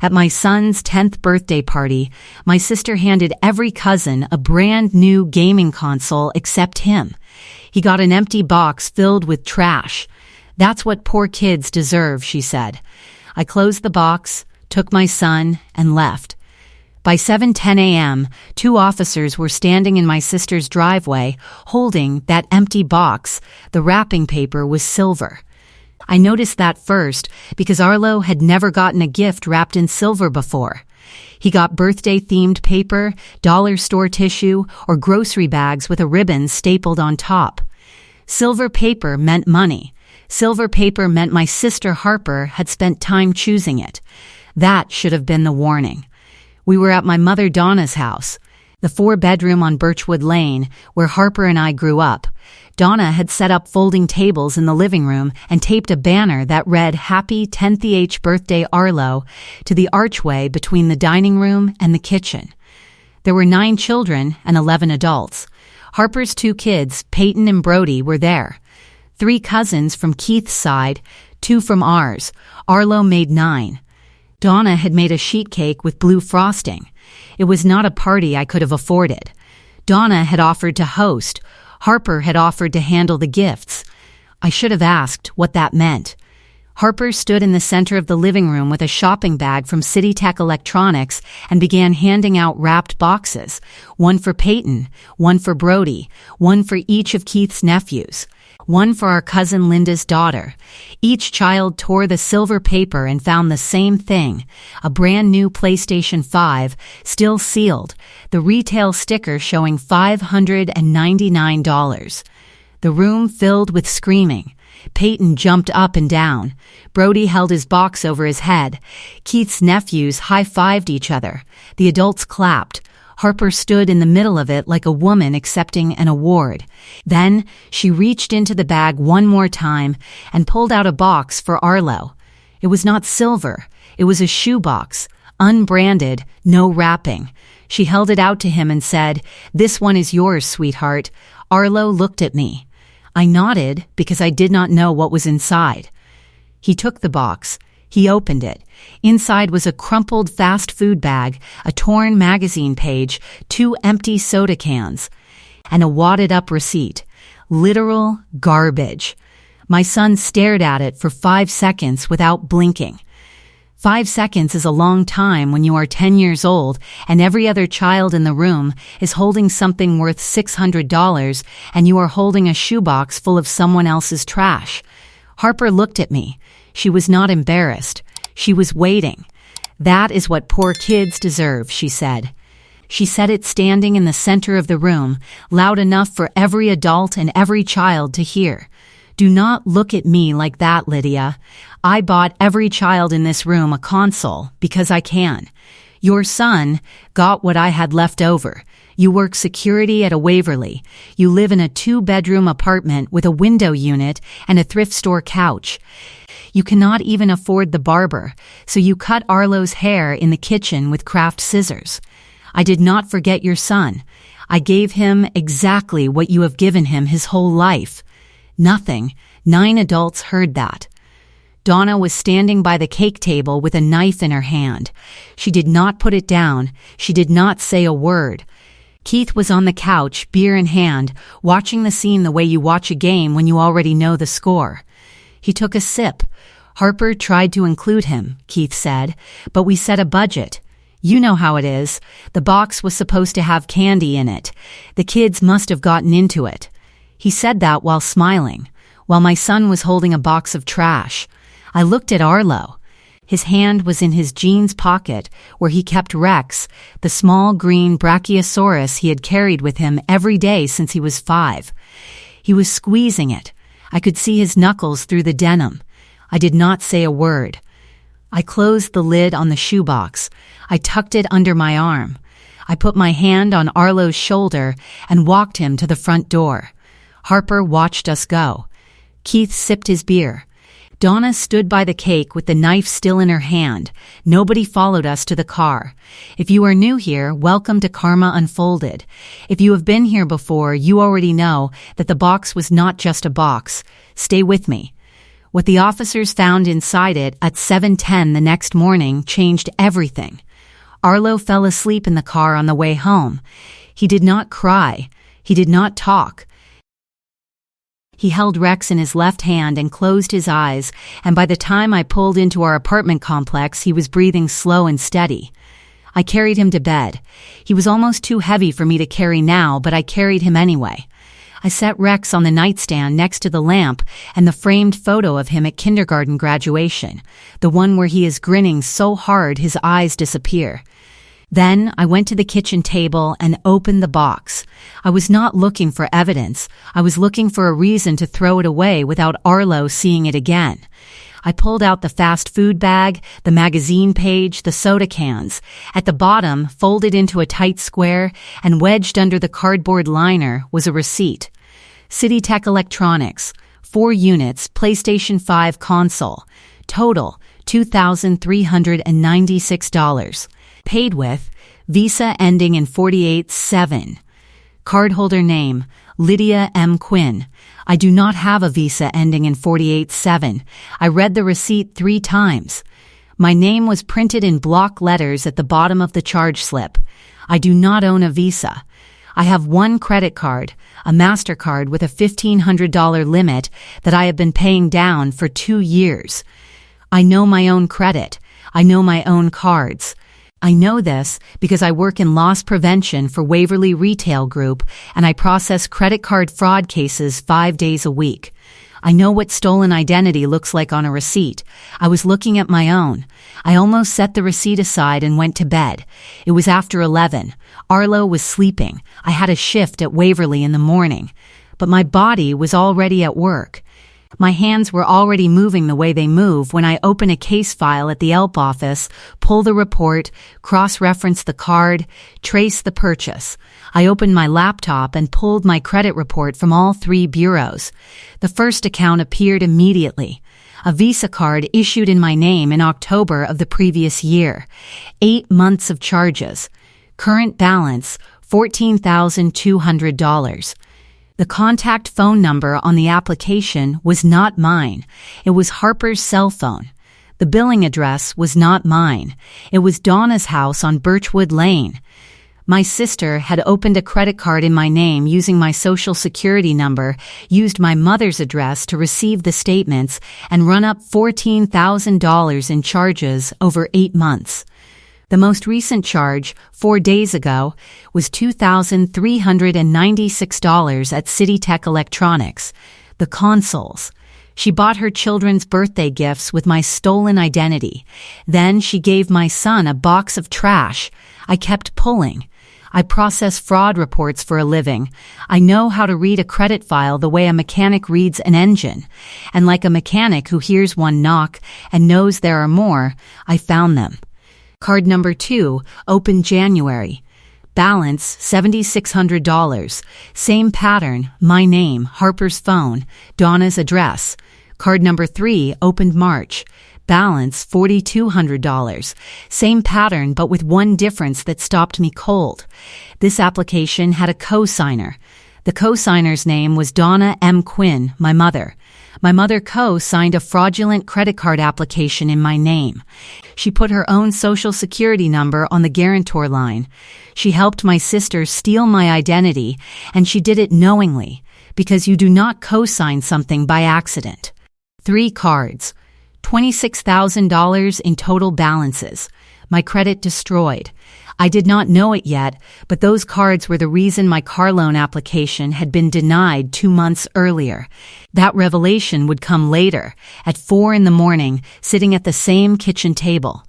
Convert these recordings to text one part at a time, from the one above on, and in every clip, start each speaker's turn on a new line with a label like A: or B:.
A: At my son's 10th birthday party, my sister handed every cousin a brand new gaming console except him. He got an empty box filled with trash. "That's what poor kids deserve," she said. I closed the box, took my son, and left. By 7:10 a.m., 2 officers were standing in my sister's driveway, holding that empty box. The wrapping paper was silver. I noticed that first because Arlo had never gotten a gift wrapped in silver before. He got birthday-themed paper, dollar store tissue, or grocery bags with a ribbon stapled on top. Silver paper meant money. Silver paper meant my sister Harper had spent time choosing it. That should have been the warning. We were at my mother Donna's house, the 4-bedroom on Birchwood Lane, where Harper and I grew up. Donna had set up folding tables in the living room and taped a banner that read "Happy 10th birthday Arlo" to the archway between the dining room and the kitchen. There were 9 children and 11 adults. Harper's 2 kids, Peyton and Brody, were there. 3 cousins from Keith's side, 2 from ours. Arlo made 9. Donna had made a sheet cake with blue frosting. It was not a party I could have afforded. Donna had offered to host. Harper had offered to handle the gifts. I should have asked what that meant. Harper stood in the center of the living room with a shopping bag from City Tech Electronics and began handing out wrapped boxes. 1 for Peyton, 1 for Brody, 1 for each of Keith's nephews, 1 for our cousin Linda's daughter. Each child tore the silver paper and found the same thing, a brand new PlayStation 5, still sealed, the retail sticker showing $599. The room filled with screaming. Peyton jumped up and down. Brody held his box over his head. Keith's nephews high-fived each other. The adults clapped. Harper stood in the middle of it like a woman accepting an award. Then she reached into the bag one more time and pulled out a box for Arlo. It was not silver. It was a shoebox, unbranded, no wrapping. She held it out to him and said, "This one is yours, sweetheart." Arlo looked at me. I nodded because I did not know what was inside. He took the box. He opened it. Inside was a crumpled fast food bag, a torn magazine page, 2 empty soda cans, and a wadded-up receipt. Literal garbage. My son stared at it for 5 seconds without blinking. 5 seconds is a long time when you are 10 years old and every other child in the room is holding something worth $600 and you are holding a shoebox full of someone else's trash. Harper looked at me. She was not embarrassed. She was waiting. "That is what poor kids deserve," she said. She said it standing in the center of the room, loud enough for every adult and every child to hear. "Do not look at me like that, Lydia. I bought every child in this room a console because I can. Your son got what I had left over. You work security at a Waverly. You live in a 2-bedroom apartment with a window unit and a thrift store couch. You cannot even afford the barber, so you cut Arlo's hair in the kitchen with craft scissors. I did not forget your son. I gave him exactly what you have given him his whole life." Nothing. 9 adults heard that. Donna was standing by the cake table with a knife in her hand. She did not put it down. She did not say a word. Keith was on the couch, beer in hand, watching the scene the way you watch a game when you already know the score. He took a sip. "Harper tried to include him," Keith said, "but we set a budget. You know how it is. The box was supposed to have candy in it. The kids must have gotten into it." He said that while smiling, while my son was holding a box of trash. I looked at Arlo. His hand was in his jeans pocket, where he kept Rex, the small green brachiosaurus he had carried with him every day since he was 5. He was squeezing it. I could see his knuckles through the denim. I did not say a word. I closed the lid on the shoebox. I tucked it under my arm. I put my hand on Arlo's shoulder and walked him to the front door. Harper watched us go. Keith sipped his beer. Donna stood by the cake with the knife still in her hand. Nobody followed us to the car. If you are new here, welcome to Karma Unfolded. If you have been here before, you already know that the box was not just a box. Stay with me. What the officers found inside it at 7:10 the next morning changed everything. Arlo fell asleep in the car on the way home. He did not cry. He did not talk. He held Rex in his left hand and closed his eyes, and by the time I pulled into our apartment complex, he was breathing slow and steady. I carried him to bed. He was almost too heavy for me to carry now, but I carried him anyway. I set Rex on the nightstand next to the lamp and the framed photo of him at kindergarten graduation, the one where he is grinning so hard his eyes disappear. Then I went to the kitchen table and opened the box. I was not looking for evidence. I was looking for a reason to throw it away without Arlo seeing it again. I pulled out the fast food bag, the magazine page, the soda cans. At the bottom, folded into a tight square and wedged under the cardboard liner, was a receipt. City Tech Electronics, 4 units, PlayStation 5 console. Total, $2,396. Paid with Visa ending in 48-7. Cardholder name, Lydia M. Quinn. I do not have a Visa ending in 48-7. I read the receipt 3 times. My name was printed in block letters at the bottom of the charge slip. I do not own a Visa. I have one credit card, a MasterCard with a $1,500 limit that I have been paying down for 2 years. I know my own credit. I know my own cards. I know this because I work in loss prevention for Waverly Retail Group and I process credit card fraud cases 5 days a week. I know what stolen identity looks like on a receipt. I was looking at my own. I almost set the receipt aside and went to bed. It was after 11. Arlo was sleeping. I had a shift at Waverly in the morning. But my body was already at work. My hands were already moving the way they move when I open a case file at the ELP office, pull the report, cross-reference the card, trace the purchase. I opened my laptop and pulled my credit report from all 3 bureaus. The first account appeared immediately. A Visa card issued in my name in October of the previous year. 8 months of charges. Current balance, $14,200. The contact phone number on the application was not mine. It was Harper's cell phone. The billing address was not mine. It was Donna's house on Birchwood Lane. My sister had opened a credit card in my name using my social security number, used my mother's address to receive the statements, and run up $14,000 in charges over 8 months. The most recent charge, 4 days ago, was $2,396 at City Tech Electronics, the consoles. She bought her children's birthday gifts with my stolen identity. Then she gave my son a box of trash. I kept pulling. I process fraud reports for a living. I know how to read a credit file the way a mechanic reads an engine. And like a mechanic who hears one knock and knows there are more, I found them. Card number 2, opened January. Balance, $7,600. Same pattern, my name, Harper's phone, Donna's address. Card number 3, opened March. Balance, $4,200. Same pattern, but with one difference that stopped me cold. This application had a co-signer. The co-signer's name was Donna M. Quinn, my mother. My mother co-signed a fraudulent credit card application in my name. She put her own social security number on the guarantor line. She helped my sister steal my identity, and she did it knowingly, because you do not co-sign something by accident. 3 cards. $26,000 in total balances. My credit destroyed. I did not know it yet, but those cards were the reason my car loan application had been denied 2 months earlier. That revelation would come later, at 4 in the morning, sitting at the same kitchen table.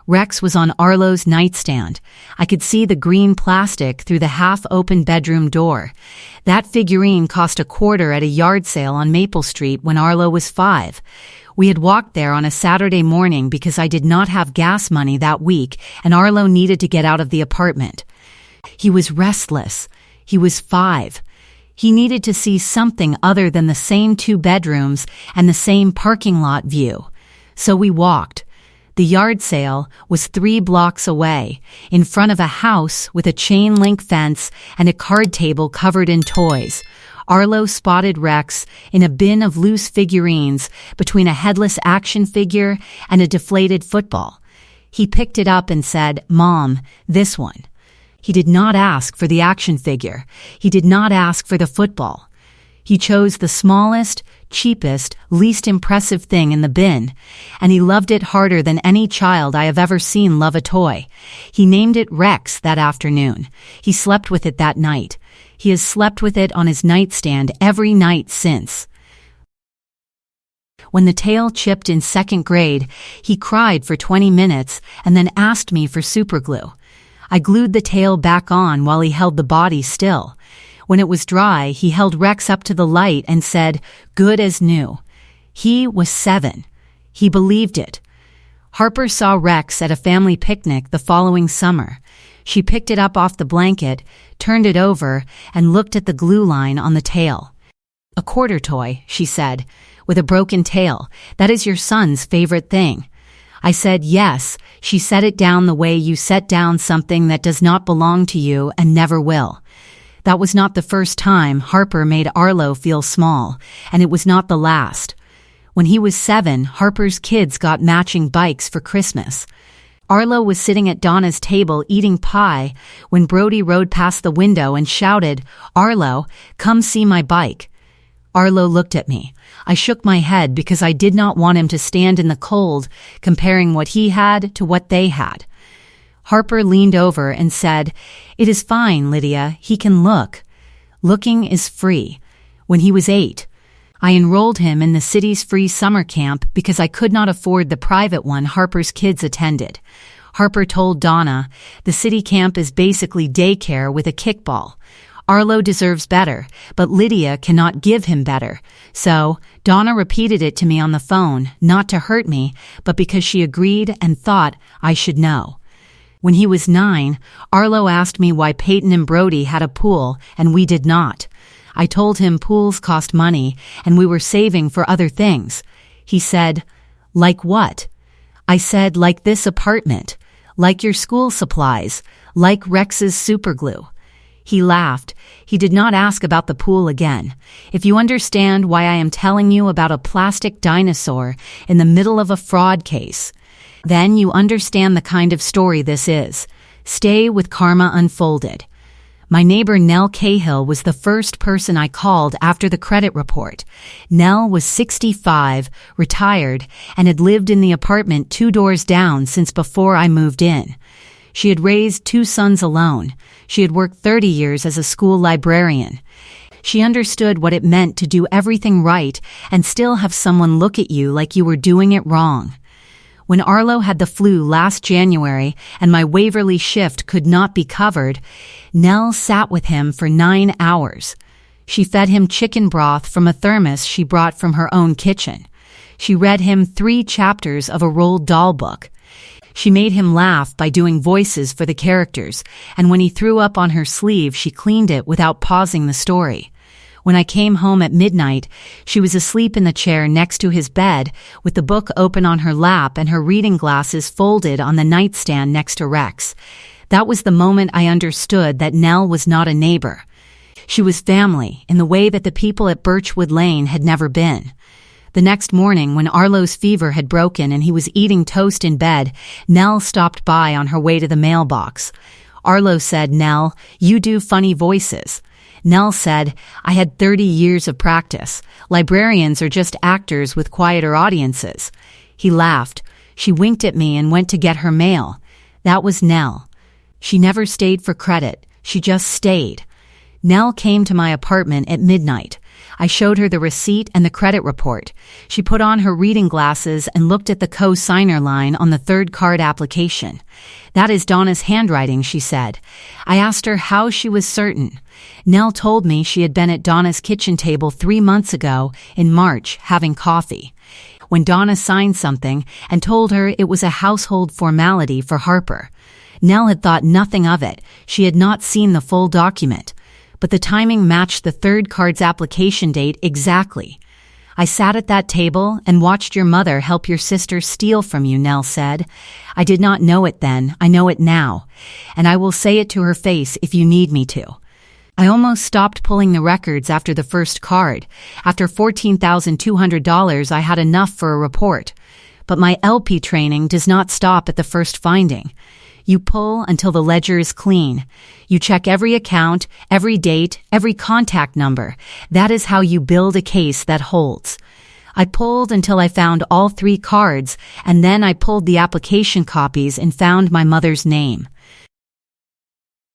A: Rex was on Arlo's nightstand. I could see the green plastic through the half-open bedroom door. That figurine cost $25 at a yard sale on Maple Street when Arlo was 5. We had walked there on a Saturday morning because I did not have gas money that week and Arlo needed to get out of the apartment. He was restless. He was 5. He needed to see something other than the same 2 bedrooms and the same parking lot view. So we walked. The yard sale was 3 blocks away, in front of a house with a chain link fence and a card table covered in toys. Arlo spotted Rex in a bin of loose figurines between a headless action figure and a deflated football. He picked it up and said, "Mom, this one." He did not ask for the action figure. He did not ask for the football. He chose the smallest, cheapest, least impressive thing in the bin, and he loved it harder than any child I have ever seen love a toy. He named it Rex that afternoon. He slept with it that night. He has slept with it on his nightstand every night since. When the tail chipped in 2nd grade, he cried for 20 minutes and then asked me for superglue. I glued the tail back on while he held the body still. When it was dry, he held Rex up to the light and said, "Good as new." He was 7. He believed it. Harper saw Rex at a family picnic the following summer. She picked it up off the blanket, turned it over, and looked at the glue line on the tail. "A quarter toy," she said, "with a broken tail. That is your son's favorite thing." I said, "Yes." She set it down the way you set down something that does not belong to you and never will. That was not the first time Harper made Arlo feel small, and it was not the last. When he was 7, Harper's kids got matching bikes for Christmas. Arlo was sitting at Donna's table eating pie when Brody rode past the window and shouted, "Arlo, come see my bike." Arlo looked at me. I shook my head because I did not want him to stand in the cold comparing what he had to what they had. Harper leaned over and said, "It is fine, Lydia. He can look. Looking is free." When he was 8, I enrolled him in the city's free summer camp because I could not afford the private one Harper's kids attended. Harper told Donna, "The city camp is basically daycare with a kickball. Arlo deserves better, but Lydia cannot give him better." So, Donna repeated it to me on the phone, not to hurt me, but because she agreed and thought I should know. When he was 9, Arlo asked me why Peyton and Brody had a pool and we did not. I told him pools cost money and we were saving for other things. He said, "Like what?" I said, "Like this apartment, like your school supplies, like Rex's superglue." He laughed. He did not ask about the pool again. If you understand why I am telling you about a plastic dinosaur in the middle of a fraud case, then you understand the kind of story this is. Stay with Karma Unfolded. My neighbor Nell Cahill was the first person I called after the credit report. Nell was 65, retired, and had lived in the apartment 2 doors down since before I moved in. She had raised 2 sons alone. She had worked 30 years as a school librarian. She understood what it meant to do everything right and still have someone look at you like you were doing it wrong. When Arlo had the flu last January and my Waverly shift could not be covered, Nell sat with him for 9 hours. She fed him chicken broth from a thermos she brought from her own kitchen. She read him 3 chapters of a Roald Dahl book. She made him laugh by doing voices for the characters, and when he threw up on her sleeve, she cleaned it without pausing the story. When I came home at midnight, she was asleep in the chair next to his bed, with the book open on her lap and her reading glasses folded on the nightstand next to Rex. That was the moment I understood that Nell was not a neighbor. She was family in the way that the people at Birchwood Lane had never been. The next morning, when Arlo's fever had broken and he was eating toast in bed, Nell stopped by on her way to the mailbox. Arlo said, "Nell, you do funny voices." Nell said, "I had 30 years of practice. Librarians are just actors with quieter audiences." He laughed. She winked at me and went to get her mail. That was Nell. She never stayed for credit. She just stayed. Nell came to my apartment at midnight. I showed her the receipt and the credit report. She put on her reading glasses and looked at the co-signer line on the 3rd card application. "That is Donna's handwriting," she said. I asked her how she was certain. Nell told me she had been at Donna's kitchen table 3 months ago in March having coffee. When Donna signed something and told her it was a household formality for Harper. Nell had thought nothing of it. She had not seen the full document. But the timing matched the 3rd card's application date exactly. "I sat at that table and watched your mother help your sister steal from you," Nell said. "I did not know it then. I know it now. And I will say it to her face if you need me to." I almost stopped pulling the records after the first card. After $14,200, I had enough for a report. But my LP training does not stop at the first finding. You pull until the ledger is clean. You check every account, every date, every contact number. That is how you build a case that holds. I pulled until I found all 3 cards, and then I pulled the application copies and found my mother's name.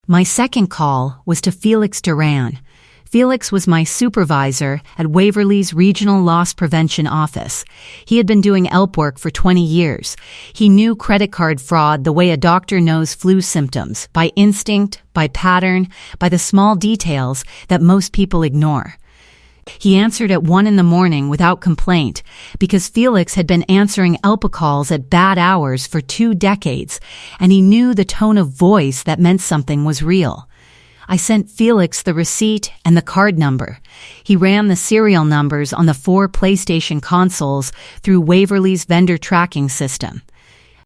A: My second call was to Felix Duran. Felix was my supervisor at Waverly's Regional Loss Prevention Office. He had been doing ELP work for 20 years. He knew credit card fraud the way a doctor knows flu symptoms, by instinct, by pattern, by the small details that most people ignore. He answered at 1 a.m. without complaint because Felix had been answering ELPA calls at bad hours for 2 decades, and he knew the tone of voice that meant something was real. I sent Felix the receipt and the card number. He ran the serial numbers on the 4 PlayStation consoles through Waverly's vendor tracking system.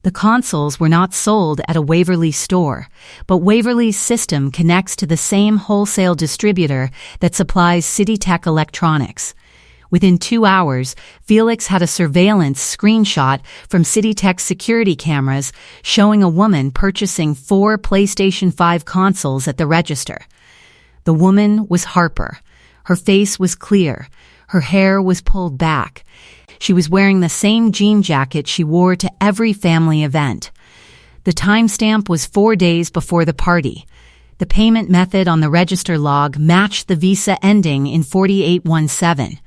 A: The consoles were not sold at a Waverly store, but Waverly's system connects to the same wholesale distributor that supplies CityTech Electronics. Within 2 hours, Felix had a surveillance screenshot from CityTech security cameras showing a woman purchasing 4 PlayStation 5 consoles at the register. The woman was Harper. Her face was clear. Her hair was pulled back. She was wearing the same jean jacket she wore to every family event. The timestamp was 4 days before the party. The payment method on the register log matched the Visa ending in 4817.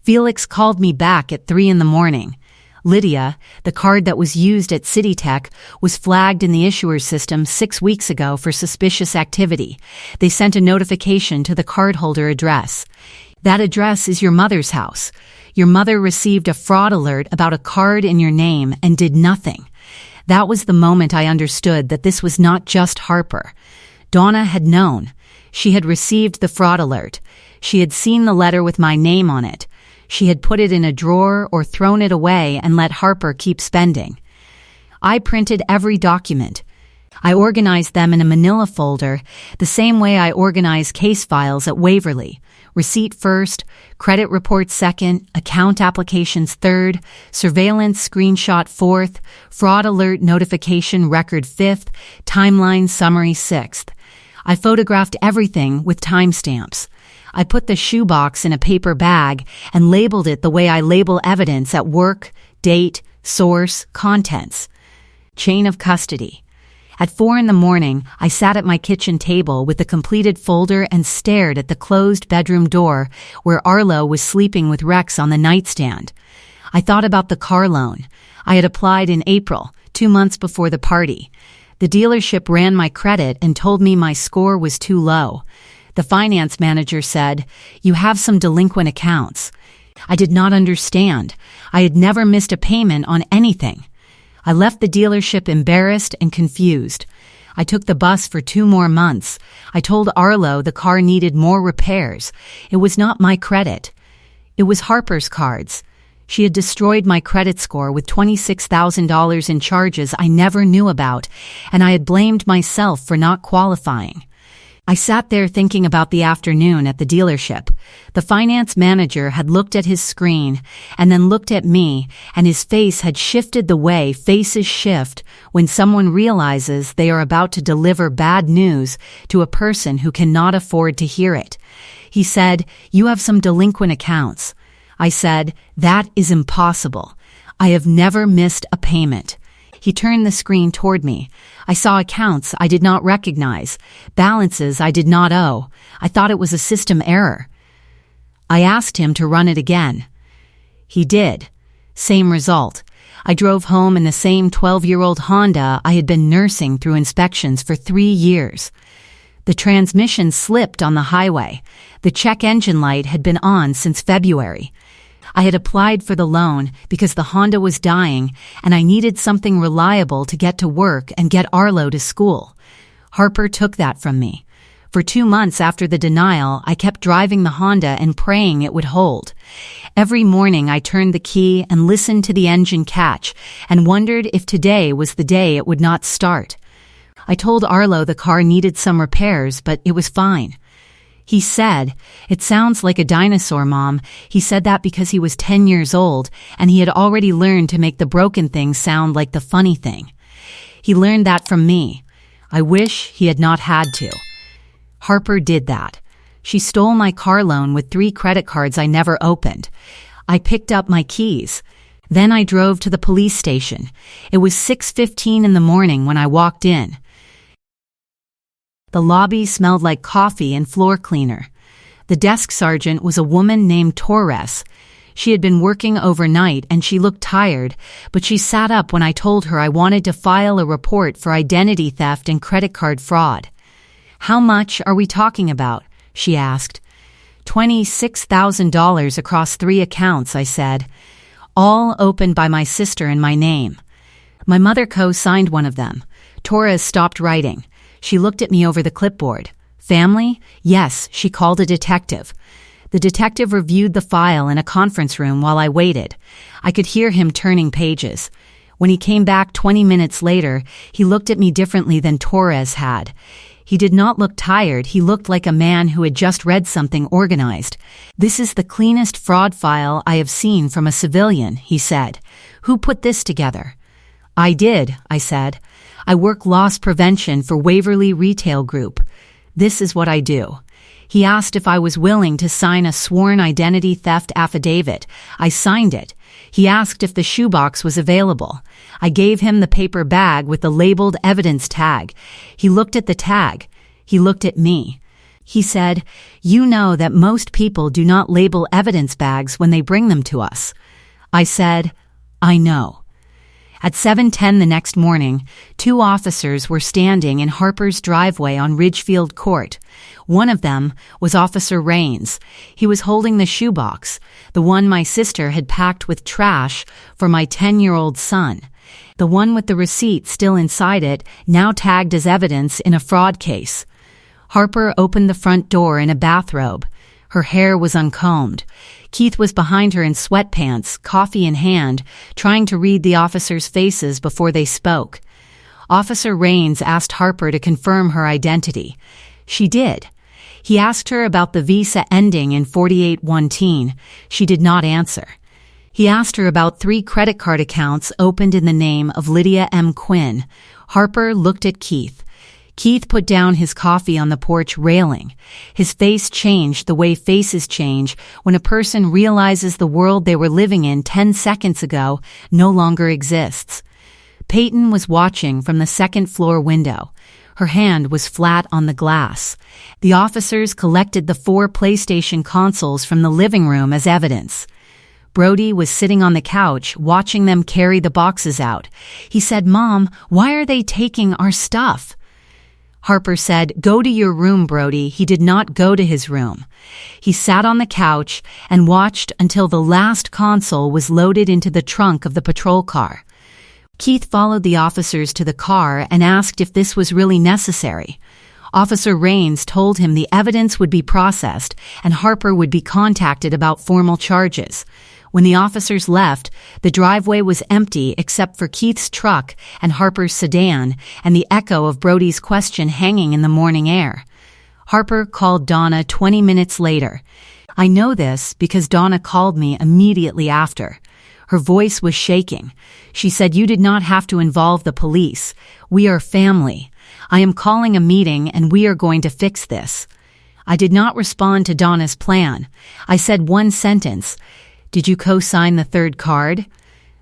A: Felix called me back at 3 a.m. Lydia, the card that was used at CityTech, was flagged in the issuer system 6 weeks ago for suspicious activity. They sent a notification to the cardholder address. That address is your mother's house. Your mother received a fraud alert about a card in your name and did nothing. That was the moment I understood that this was not just Harper. Donna had known. She had received the fraud alert. She had seen the letter with my name on it. She had put it in a drawer or thrown it away and let Harper keep spending. I printed every document. I organized them in a manila folder, the same way I organize case files at Waverly. Receipt first, credit report second, account applications third, surveillance screenshot fourth, fraud alert notification record fifth, timeline summary sixth. I photographed everything with timestamps. I put the shoebox in a paper bag and labeled it the way I label evidence at work, date, source, contents. Chain of custody. At 4 a.m, I sat at my kitchen table with the completed folder and stared at the closed bedroom door where Arlo was sleeping with Rex on the nightstand. I thought about the car loan. I had applied in April, 2 months before the party. The dealership ran my credit and told me my score was too low. The finance manager said, "You have some delinquent accounts." I did not understand. I had never missed a payment on anything. I left the dealership embarrassed and confused. I took the bus for 2 more months. I told Arlo the car needed more repairs. It was not my credit. It was Harper's cards. She had destroyed my credit score with $26,000 in charges I never knew about, and I had blamed myself for not qualifying. I sat there thinking about the afternoon at the dealership. The finance manager had looked at his screen and then looked at me, and his face had shifted the way faces shift when someone realizes they are about to deliver bad news to a person who cannot afford to hear it. He said, "You have some delinquent accounts." I said, "That is impossible. I have never missed a payment." He turned the screen toward me. I saw accounts I did not recognize, balances I did not owe. I thought it was a system error. I asked him to run it again. He did. Same result. I drove home in the same 12-year-old Honda I had been nursing through inspections for 3 years. The transmission slipped on the highway. The check engine light had been on since February. I had applied for the loan because the Honda was dying and I needed something reliable to get to work and get Arlo to school. Harper took that from me. For 2 months after the denial, I kept driving the Honda and praying it would hold. Every morning I turned the key and listened to the engine catch and wondered if today was the day it would not start. I told Arlo the car needed some repairs, but it was fine. He said, "It sounds like a dinosaur, Mom." He said that because he was 10 years old and he had already learned to make the broken thing sound like the funny thing. He learned that from me. I wish he had not had to. Harper did that. She stole my car loan with 3 credit cards I never opened. I picked up my keys. Then I drove to the police station. It was 6:15 in the morning when I walked in. The lobby smelled like coffee and floor cleaner. The desk sergeant was a woman named Torres. She had been working overnight and she looked tired, but she sat up when I told her I wanted to file a report for identity theft and credit card fraud. "How much are we talking about?" she asked. $26,000 across 3 accounts, I said. All opened by my sister in my name. My mother co-signed one of them. Torres stopped writing. She looked at me over the clipboard. "Family?" "Yes," she called a detective. The detective reviewed the file in a conference room while I waited. I could hear him turning pages. When he came back 20 minutes later, he looked at me differently than Torres had. He did not look tired. He looked like a man who had just read something organized. "This is the cleanest fraud file I have seen from a civilian," he said. "Who put this together?" "I did," I said. "I work loss prevention for Waverly Retail Group. This is what I do." He asked if I was willing to sign a sworn identity theft affidavit. I signed it. He asked if the shoebox was available. I gave him the paper bag with the labeled evidence tag. He looked at the tag. He looked at me. He said, "You know that most people do not label evidence bags when they bring them to us." I said, "I know." At 7:10 the next morning, 2 officers were standing in Harper's driveway on Ridgefield Court. One of them was Officer Rains. He was holding the shoebox, the one my sister had packed with trash for my 10-year-old son. The one with the receipt still inside it, now tagged as evidence in a fraud case. Harper opened the front door in a bathrobe. Her hair was uncombed. Keith was behind her in sweatpants, coffee in hand, trying to read the officers' faces before they spoke. Officer Rains asked Harper to confirm her identity. She did. He asked her about the visa ending in 48-1. She did not answer. He asked her about 3 credit card accounts opened in the name of Lydia M. Quinn. Harper looked at Keith. Keith put down his coffee on the porch railing. His face changed the way faces change when a person realizes the world they were living in 10 seconds ago no longer exists. Peyton was watching from the second-floor window. Her hand was flat on the glass. The officers collected the 4 PlayStation consoles from the living room as evidence. Brody was sitting on the couch watching them carry the boxes out. He said, "Mom, why are they taking our stuff?" Harper said, "Go to your room, Brody." He did not go to his room. He sat on the couch and watched until the last console was loaded into the trunk of the patrol car. Keith followed the officers to the car and asked if this was really necessary. Officer Rains told him the evidence would be processed and Harper would be contacted about formal charges. When the officers left, the driveway was empty except for Keith's truck and Harper's sedan and the echo of Brody's question hanging in the morning air. Harper called Donna 20 minutes later. I know this because Donna called me immediately after. Her voice was shaking. She said, "You did not have to involve the police. We are family. I am calling a meeting and we are going to fix this." I did not respond to Donna's plan. I said one sentence. "Did you co-sign the 3rd card?"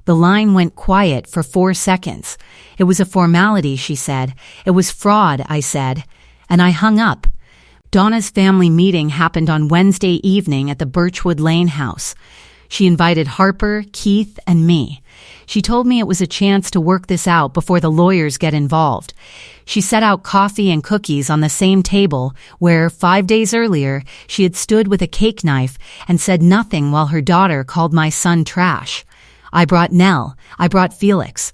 A: The line went quiet for 4 seconds. "It was a formality," she said. "It was fraud," I said. And I hung up. Donna's family meeting happened on Wednesday evening at the Birchwood Lane house. She invited Harper, Keith, and me. She told me it was a chance to work this out before the lawyers get involved. She set out coffee and cookies on the same table where, 5 days earlier, she had stood with a cake knife and said nothing while her daughter called my son trash. I brought Nell. I brought Felix.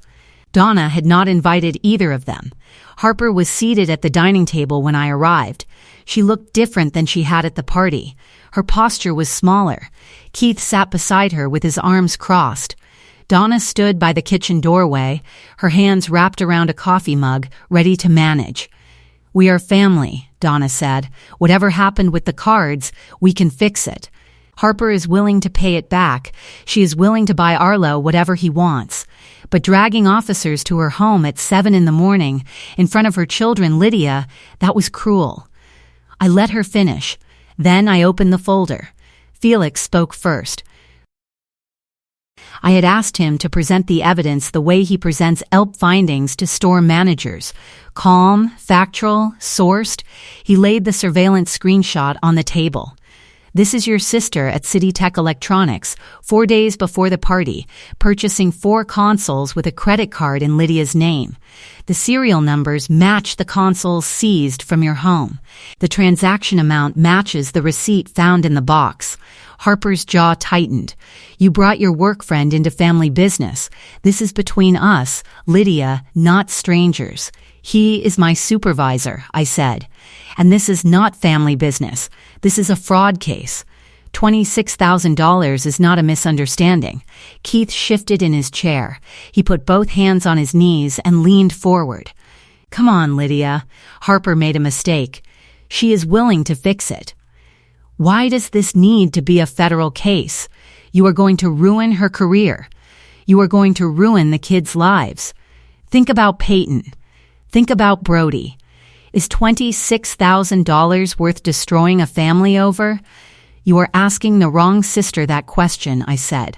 A: Donna had not invited either of them. Harper was seated at the dining table when I arrived. She looked different than she had at the party. Her posture was smaller. Keith sat beside her with his arms crossed. Donna stood by the kitchen doorway, her hands wrapped around a coffee mug, ready to manage. We are family, Donna said. Whatever happened with the cards, we can fix it. Harper is willing to pay it back. She is willing to buy Arlo whatever he wants. But dragging officers to her home at 7 a.m, in front of her children, Lydia, that was cruel. I let her finish. Then I opened the folder. Felix spoke first. I had asked him to present the evidence the way he presents ELP findings to store managers. Calm, factual, sourced. He laid the surveillance screenshot on the table. This is your sister at City Tech Electronics, 4 days before the party, purchasing 4 consoles with a credit card in Lydia's name. The serial numbers match the consoles seized from your home. The transaction amount matches the receipt found in the box. Harper's jaw tightened. You brought your work friend into family business. This is between us, Lydia, not strangers. He is my supervisor, I said. And this is not family business. This is a fraud case. $26,000 is not a misunderstanding. Keith shifted in his chair. He put both hands on his knees and leaned forward. Come on, Lydia. Harper made a mistake. She is willing to fix it. Why does this need to be a federal case? You are going to ruin her career. You are going to ruin the kids' lives. Think about Peyton. Think about Brody. Is $26,000 worth destroying a family over? You are asking the wrong sister that question, I said.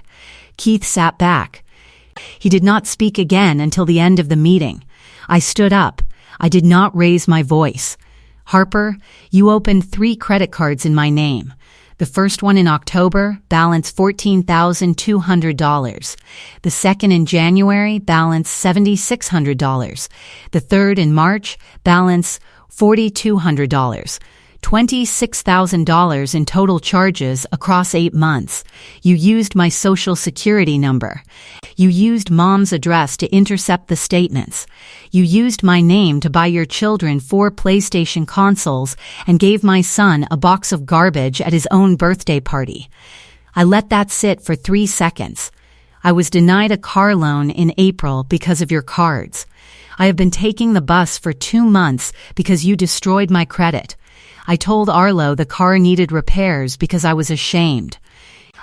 A: Keith sat back. He did not speak again until the end of the meeting. I stood up. I did not raise my voice. Harper, you opened 3 credit cards in my name. The first one in October, balance $14,200. The second in January, balance $7,600. The third in March, balance $4,200. $26,000 in total charges across 8 months. You used my social security number. You used Mom's address to intercept the statements. You used my name to buy your children 4 PlayStation consoles and gave my son a box of garbage at his own birthday party. I let that sit for 3 seconds. I was denied a car loan in April because of your cards. I have been taking the bus for 2 months because you destroyed my credit. I told Arlo the car needed repairs because I was ashamed.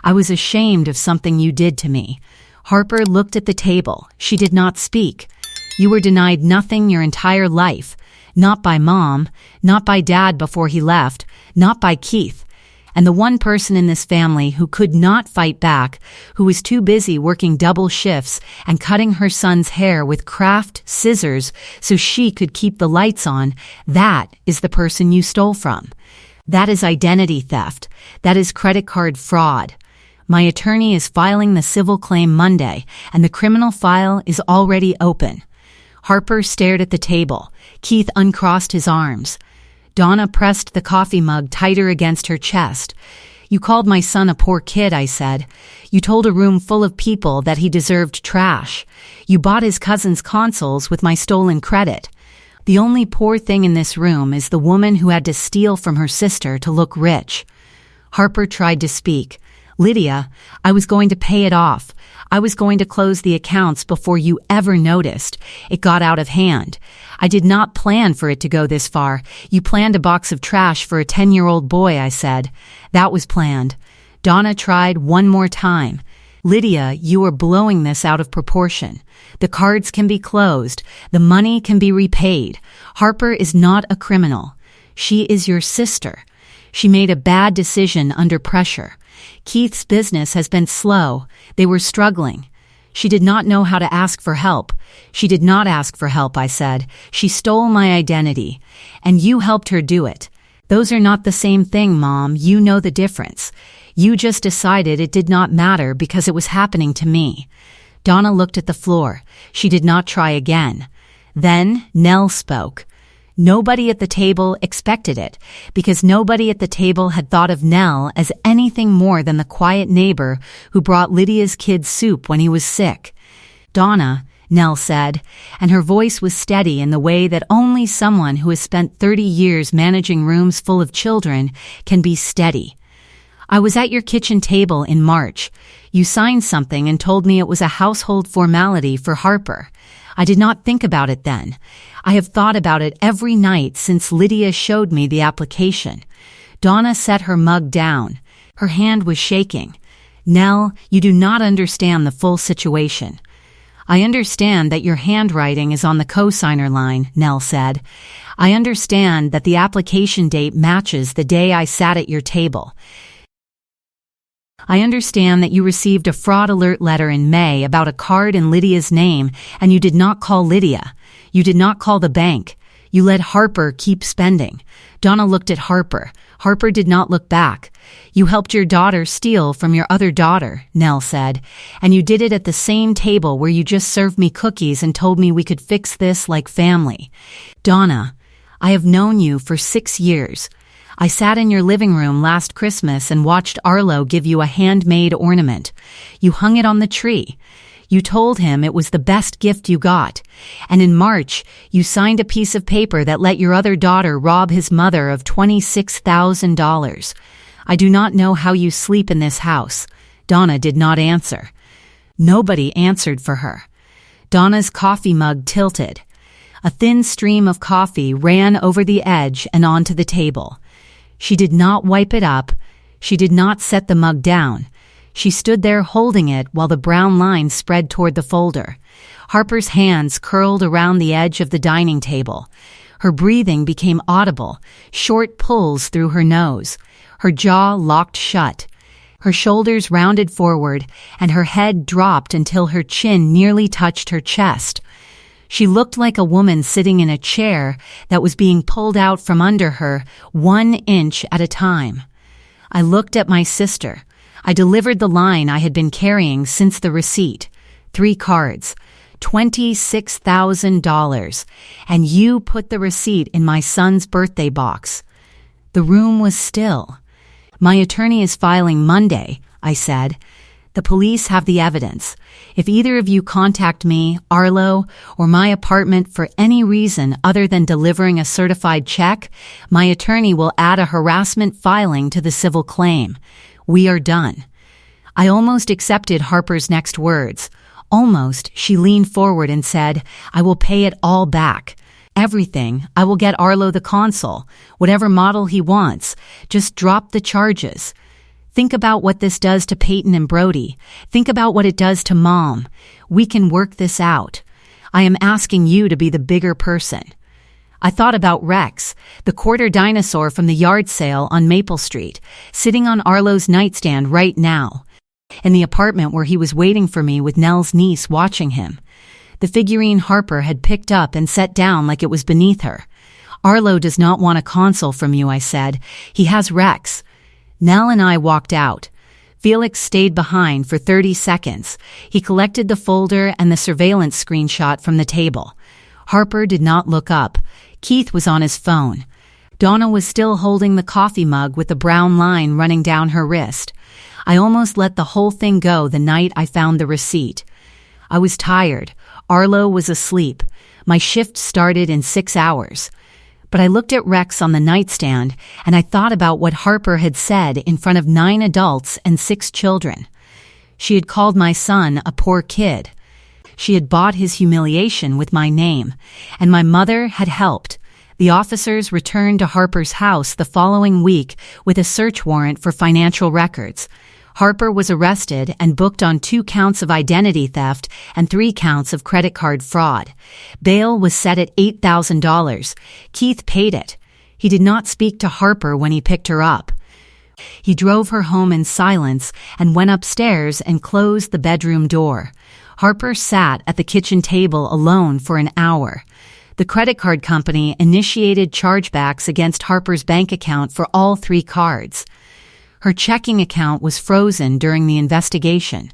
A: I was ashamed of something you did to me. Harper looked at the table. She did not speak. You were denied nothing your entire life. Not by Mom, not by Dad before he left, not by Keith. And the one person in this family who could not fight back, who was too busy working double shifts and cutting her son's hair with craft scissors so she could keep the lights on, that is the person you stole from. That is identity theft. That is credit card fraud. My attorney is filing the civil claim Monday, and the criminal file is already open. Harper stared at the table. Keith uncrossed his arms. Donna pressed the coffee mug tighter against her chest. You called my son a poor kid, I said. You told a room full of people that he deserved trash. You bought his cousin's consoles with my stolen credit. The only poor thing in this room is the woman who had to steal from her sister to look rich. Harper tried to speak. Lydia, I was going to pay it off. I was going to close the accounts before you ever noticed. It got out of hand. I did not plan for it to go this far. You planned a box of trash for a 10-year-old boy, I said. That was planned. Donna tried one more time. Lydia, you are blowing this out of proportion. The cards can be closed. The money can be repaid. Harper is not a criminal. She is your sister. She made a bad decision under pressure. Keith's business has been slow. They were struggling. She did not know how to ask for help. She did not ask for help, I said. She stole my identity. And you helped her do it. Those are not the same thing, Mom. You know the difference. You just decided it did not matter because it was happening to me. Donna looked at the floor. She did not try again. Then Nell spoke. Nobody at the table expected it, because nobody at the table had thought of Nell as anything more than the quiet neighbor who brought Lydia's kid soup when he was sick. Donna, Nell said, and her voice was steady in the way that only someone who has spent 30 years managing rooms full of children can be steady. I was at your kitchen table in March. You signed something and told me it was a household formality for Harper. I did not think about it then. I have thought about it every night since Lydia showed me the application. Donna set her mug down. Her hand was shaking. Nell, you do not understand the full situation. I understand that your handwriting is on the cosigner line, Nell said. I understand that the application date matches the day I sat at your table. I understand that you received a fraud alert letter in May about a card in Lydia's name, and you did not call Lydia. You did not call the bank. You let Harper keep spending. Donna looked at Harper. Harper did not look back. You helped your daughter steal from your other daughter, Nell said, and you did it at the same table where you just served me cookies and told me we could fix this like family. Donna, I have known you for 6 years. I sat in your living room last Christmas and watched Arlo give you a handmade ornament. You hung it on the tree. You told him it was the best gift you got. And in March, you signed a piece of paper that let your other daughter rob his mother of $26,000. I do not know how you sleep in this house. Donna did not answer. Nobody answered for her. Donna's coffee mug tilted. A thin stream of coffee ran over the edge and onto the table. She did not wipe it up. She did not set the mug down. She stood there holding it while the brown line spread toward the folder. Harper's hands curled around the edge of the dining table. Her breathing became audible, short pulls through her nose. Her jaw locked shut. Her shoulders rounded forward, and her head dropped until her chin nearly touched her chest. She looked like a woman sitting in a chair that was being pulled out from under her 1 inch at a time. I looked at my sister. I delivered the line I had been carrying since the receipt. 3 cards. $26,000. And you put the receipt in my son's birthday box. The room was still. My attorney is filing Monday, I said. The police have the evidence. If either of you contact me, Arlo, or my apartment for any reason other than delivering a certified check, my attorney will add a harassment filing to the civil claim. We are done. I almost accepted Harper's next words. Almost, she leaned forward and said, I will pay it all back. Everything. I will get Arlo the console, whatever model he wants. Just drop the charges. Think about what this does to Peyton and Brody. Think about what it does to Mom. We can work this out. I am asking you to be the bigger person. I thought about Rex, the quarter dinosaur from the yard sale on Maple Street, sitting on Arlo's nightstand right now, in the apartment where he was waiting for me with Nell's niece watching him. The figurine Harper had picked up and set down like it was beneath her. Arlo does not want a console from you, I said. He has Rex. Nell and I walked out. Felix stayed behind for 30 seconds. He collected the folder and the surveillance screenshot from the table. Harper did not look up. Keith was on his phone. Donna was still holding the coffee mug with the brown line running down her wrist. I almost let the whole thing go the night I found the receipt. I was tired. Arlo was asleep. My shift started in 6 hours. But I looked at Rex on the nightstand, and I thought about what Harper had said in front of 9 adults and 6 children. She had called my son a poor kid. She had bought his humiliation with my name, and my mother had helped. The officers returned to Harper's house the following week with a search warrant for financial records. Harper was arrested and booked on 2 counts of identity theft and 3 counts of credit card fraud. Bail was set at $8,000. Keith paid it. He did not speak to Harper when he picked her up. He drove her home in silence and went upstairs and closed the bedroom door. Harper sat at the kitchen table alone for an hour. The credit card company initiated chargebacks against Harper's bank account for all 3 cards. Her checking account was frozen during the investigation.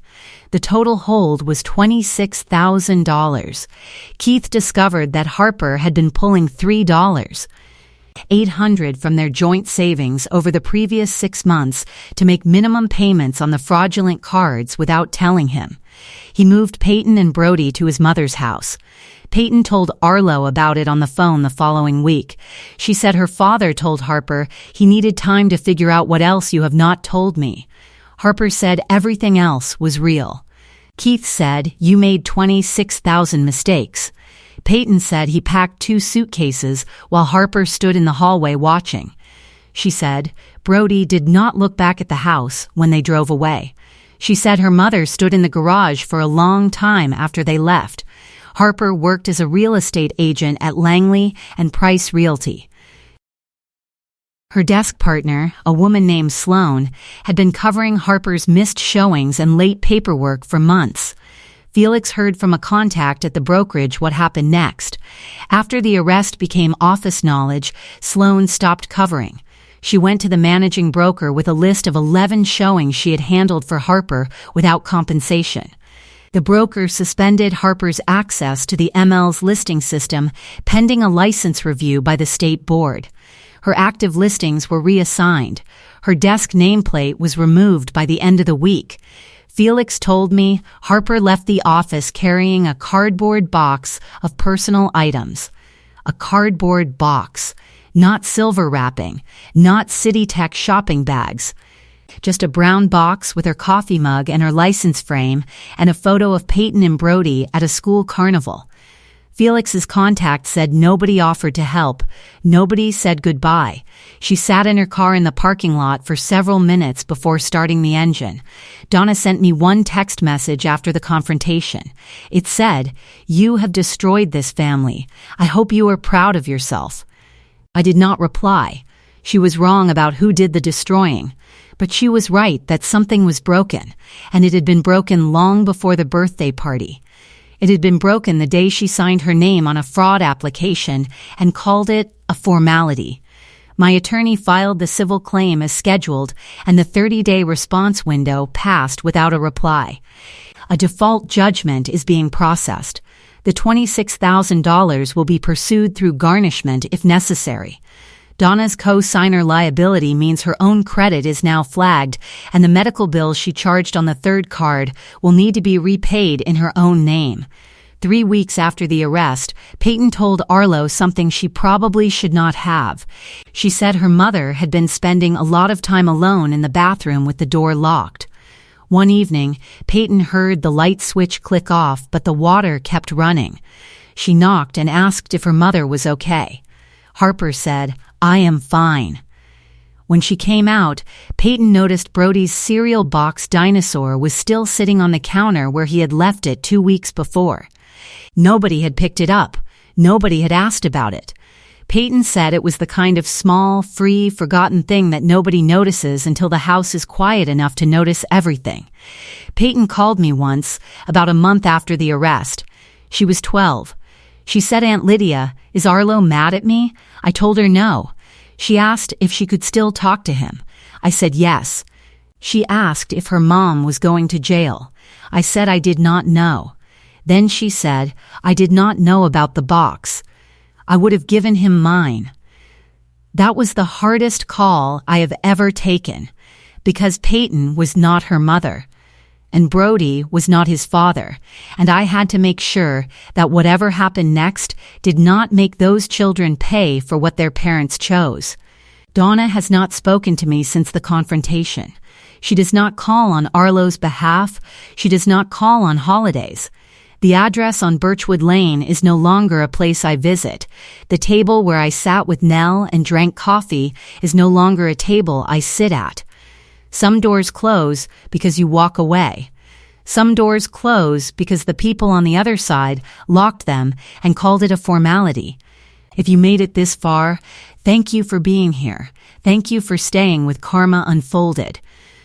A: The total hold was $26,000. Keith discovered that Harper had been pulling $3.800 from their joint savings over the previous 6 months to make minimum payments on the fraudulent cards without telling him. He moved Peyton and Brody to his mother's house. Peyton told Arlo about it on the phone the following week. She said her father told Harper he needed time to figure out what else you have not told me. Harper said everything else was real. Keith said, you made 26,000 mistakes. Peyton said he packed 2 suitcases while Harper stood in the hallway watching. She said Brody did not look back at the house when they drove away. She said her mother stood in the garage for a long time after they left. Harper worked as a real estate agent at Langley and Price Realty. Her desk partner, a woman named Sloan, had been covering Harper's missed showings and late paperwork for months. Felix heard from a contact at the brokerage what happened next. After the arrest became office knowledge, Sloan stopped covering. She went to the managing broker with a list of 11 showings she had handled for Harper without compensation. The broker suspended Harper's access to the ML's listing system pending a license review by the state board. Her active listings were reassigned. Her desk nameplate was removed by the end of the week. Felix told me Harper left the office carrying a cardboard box of personal items. A cardboard box. Not silver wrapping, not CityTech shopping bags. Just a brown box with her coffee mug and her license frame and a photo of Peyton and Brody at a school carnival. Felix's contact said nobody offered to help. Nobody said goodbye. She sat in her car in the parking lot for several minutes before starting the engine. Donna sent me one text message after the confrontation. It said, "You have destroyed this family. I hope you are proud of yourself." I did not reply. She was wrong about who did the destroying, but she was right that something was broken, and it had been broken long before the birthday party. It had been broken the day she signed her name on a fraud application and called it a formality. My attorney filed the civil claim as scheduled, and the 30-day response window passed without a reply. A default judgment is being processed. The $26,000 will be pursued through garnishment if necessary. Donna's co-signer liability means her own credit is now flagged, and the medical bills she charged on the third card will need to be repaid in her own name. 3 weeks after the arrest, Peyton told Arlo something she probably should not have. She said her mother had been spending a lot of time alone in the bathroom with the door locked. One evening, Peyton heard the light switch click off, but the water kept running. She knocked and asked if her mother was okay. Harper said, "I am fine." When she came out, Peyton noticed Brody's cereal box dinosaur was still sitting on the counter where he had left it 2 weeks before. Nobody had picked it up. Nobody had asked about it. Peyton said it was the kind of small, free, forgotten thing that nobody notices until the house is quiet enough to notice everything. Peyton called me once, about a month after the arrest. She was 12. She said, "Aunt Lydia, is Arlo mad at me?" I told her no. She asked if she could still talk to him. I said yes. She asked if her mom was going to jail. I said I did not know. Then she said, "I did not know about the box. I would have given him mine." That was the hardest call I have ever taken, because Peyton was not her mother, and Brody was not his father, and I had to make sure that whatever happened next did not make those children pay for what their parents chose. Donna has not spoken to me since the confrontation. She does not call on Arlo's behalf. She does not call on holidays. The address on Birchwood Lane is no longer a place I visit. The table where I sat with Nell and drank coffee is no longer a table I sit at. Some doors close because you walk away. Some doors close because the people on the other side locked them and called it a formality. If you made it this far, thank you for being here. Thank you for staying with Karma Unfolded.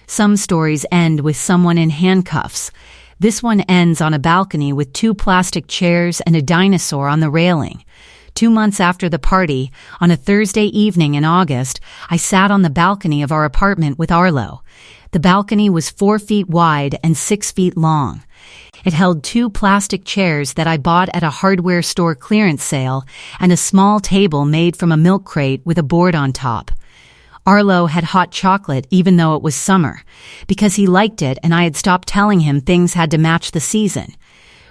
A: Some stories end with someone in handcuffs. This one ends on a balcony with 2 plastic chairs and a dinosaur on the railing. 2 months after the party, on a Thursday evening in August, I sat on the balcony of our apartment with Arlo. The balcony was 4 feet wide and 6 feet long. It held 2 plastic chairs that I bought at a hardware store clearance sale and a small table made from a milk crate with a board on top. Arlo had hot chocolate even though it was summer, because he liked it and I had stopped telling him things had to match the season.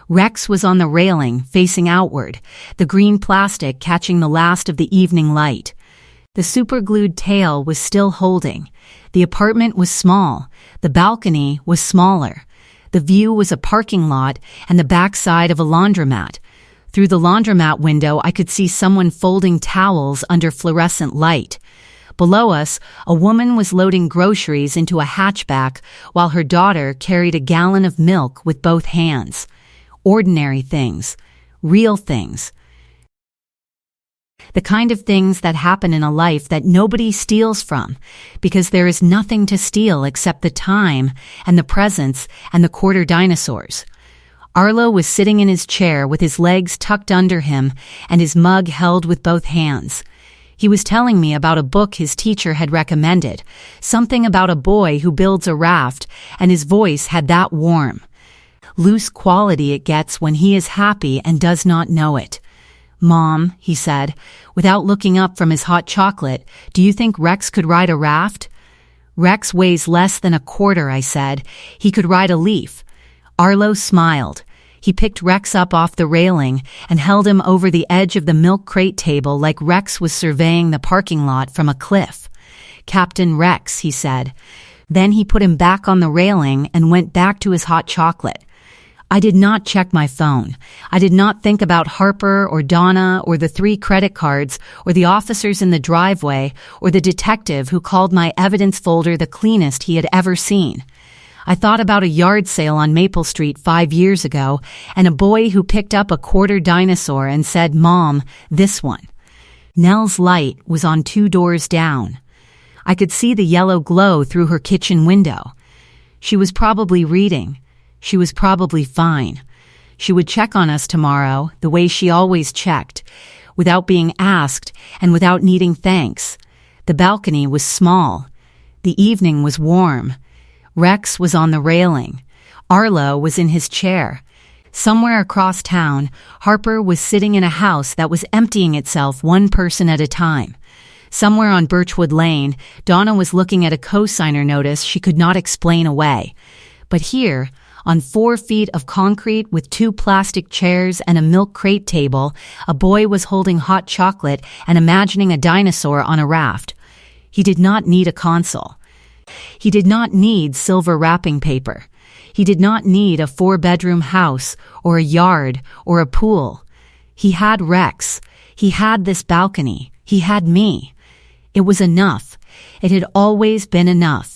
A: Rex was on the railing, facing outward, the green plastic catching the last of the evening light. The superglued tail was still holding. The apartment was small. The balcony was smaller. The view was a parking lot and the backside of a laundromat. Through the laundromat window, I could see someone folding towels under fluorescent light. Below us, a woman was loading groceries into a hatchback while her daughter carried a gallon of milk with both hands. Ordinary things. Real things. The kind of things that happen in a life that nobody steals from, because there is nothing to steal except the time and the presence and the quarter dinosaurs. Arlo was sitting in his chair with his legs tucked under him and his mug held with both hands. He was telling me about a book his teacher had recommended, something about a boy who builds a raft, and his voice had that warm, loose quality it gets when he is happy and does not know it. "Mom," he said, without looking up from his hot chocolate, "do you think Rex could ride a raft?" "Rex weighs less than a quarter," I said. "He could ride a leaf." Arlo smiled. He picked Rex up off the railing and held him over the edge of the milk crate table like Rex was surveying the parking lot from a cliff. "Captain Rex," he said. Then he put him back on the railing and went back to his hot chocolate. I did not check my phone. I did not think about Harper or Donna or the 3 credit cards or the officers in the driveway or the detective who called my evidence folder the cleanest he had ever seen. I thought about a yard sale on Maple Street 5 years ago and a boy who picked up a quarter dinosaur and said, "Mom, this one." Nell's light was on 2 doors down. I could see the yellow glow through her kitchen window. She was probably reading. She was probably fine. She would check on us tomorrow the way she always checked, without being asked and without needing thanks. The balcony was small. The evening was warm. Rex was on the railing. Arlo was in his chair. Somewhere across town, Harper was sitting in a house that was emptying itself one person at a time. Somewhere on Birchwood Lane, Donna was looking at a cosigner notice she could not explain away. But here, on 4 feet of concrete with 2 plastic chairs and a milk crate table, a boy was holding hot chocolate and imagining a dinosaur on a raft. He did not need a console. He did not need silver wrapping paper. He did not need a 4-bedroom house or a yard or a pool. He had Rex. He had this balcony. He had me. It was enough. It had always been enough.